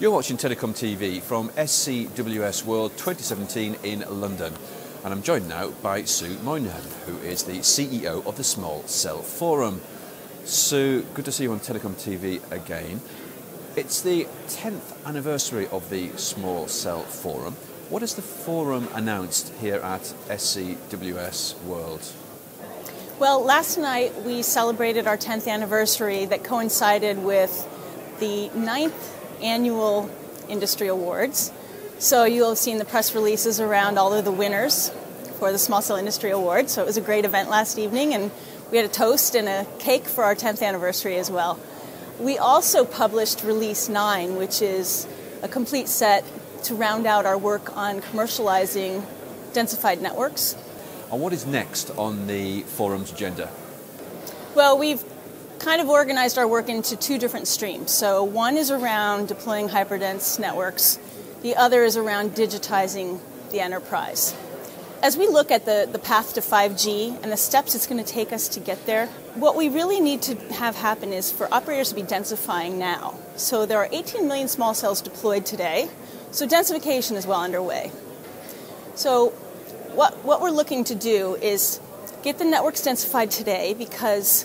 You're watching TelecomTV from SCWS World 2017 in London, and I'm joined now by Sue Moynihan, who is the CEO of the Small Cell Forum. Sue, good to see you on TelecomTV again. It's the 10th anniversary of the Small Cell Forum. What has the forum announced here at SCWS World? Well, last night we celebrated our 10th anniversary that coincided with the 9th annual industry awards. So you'll have seen the press releases around all of the winners for the Small Cell Industry Awards. So it was a great event last evening, and we had a toast and a cake for our 10th anniversary as well. We also published Release 9, which is a complete set to round out our work on commercializing densified networks. And what is next on the forum's agenda? Well, we've kind of organized our work into two different streams. So one is around deploying hyperdense networks. The other is around digitizing the enterprise. As we look at the path to 5G and the steps it's going to take us to get there, what we really need to have happen is for operators to be densifying now. So there are 18 million small cells deployed today, so densification is well underway. So what we're looking to do is get the networks densified today, because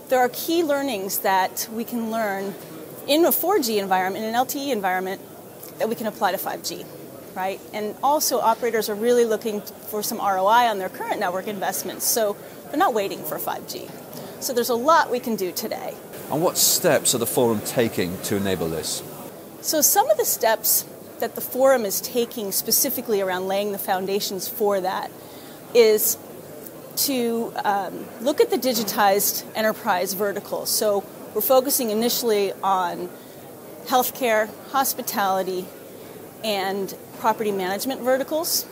there are key learnings that we can learn in a 4G environment, in an LTE environment, that we can apply to 5G, right? And also operators are really looking for some ROI on their current network investments, so they're not waiting for 5G. So there's a lot we can do today. And what steps are the forum taking to enable this? So some of the steps that the forum is taking specifically around laying the foundations for that is to look at the digitized enterprise vertical. So we're focusing initially on healthcare, hospitality, and property management verticals.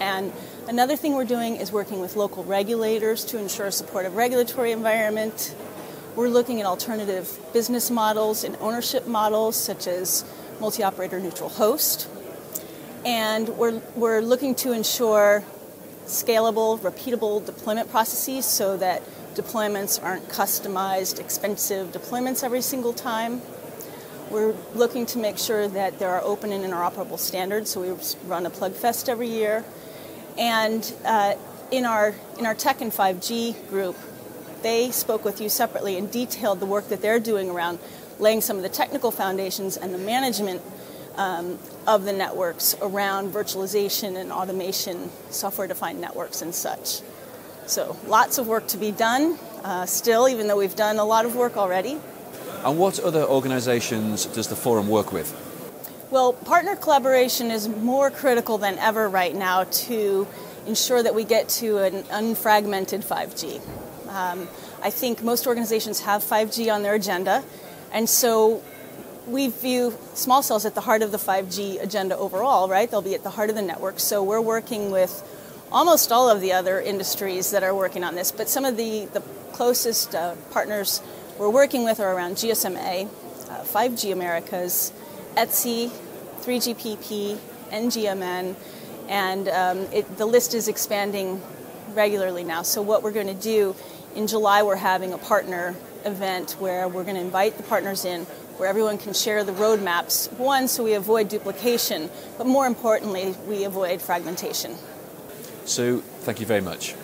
And another thing we're doing is working with local regulators to ensure a supportive regulatory environment. We're looking at alternative business models and ownership models, such as multi-operator neutral host. And we're looking to ensure scalable, repeatable deployment processes so that deployments aren't customized, expensive deployments every single time. We're looking to make sure that there are open and interoperable standards, so we run a plug fest every year. And in our Tech and 5G group, they spoke with you separately and detailed the work that they're doing around laying some of the technical foundations and the management of the networks around virtualization and automation, software-defined networks and such. So lots of work to be done still, even though we've done a lot of work already. And what other organizations does the forum work with? Well, partner collaboration is more critical than ever right now to ensure that we get to an unfragmented 5G. I think most organizations have 5G on their agenda, and so we view small cells at the heart of the 5G agenda overall, right? They'll be at the heart of the network. So we're working with almost all of the other industries that are working on this, but some of the closest partners we're working with are around GSMA, 5G Americas, ETSI, 3GPP, NGMN, and the list is expanding regularly now. So what we're going to do, in July we're having a partner event where we're going to invite the partners in, where everyone can share the roadmaps, one, so we avoid duplication, but more importantly, we avoid fragmentation. Sue, thank you very much.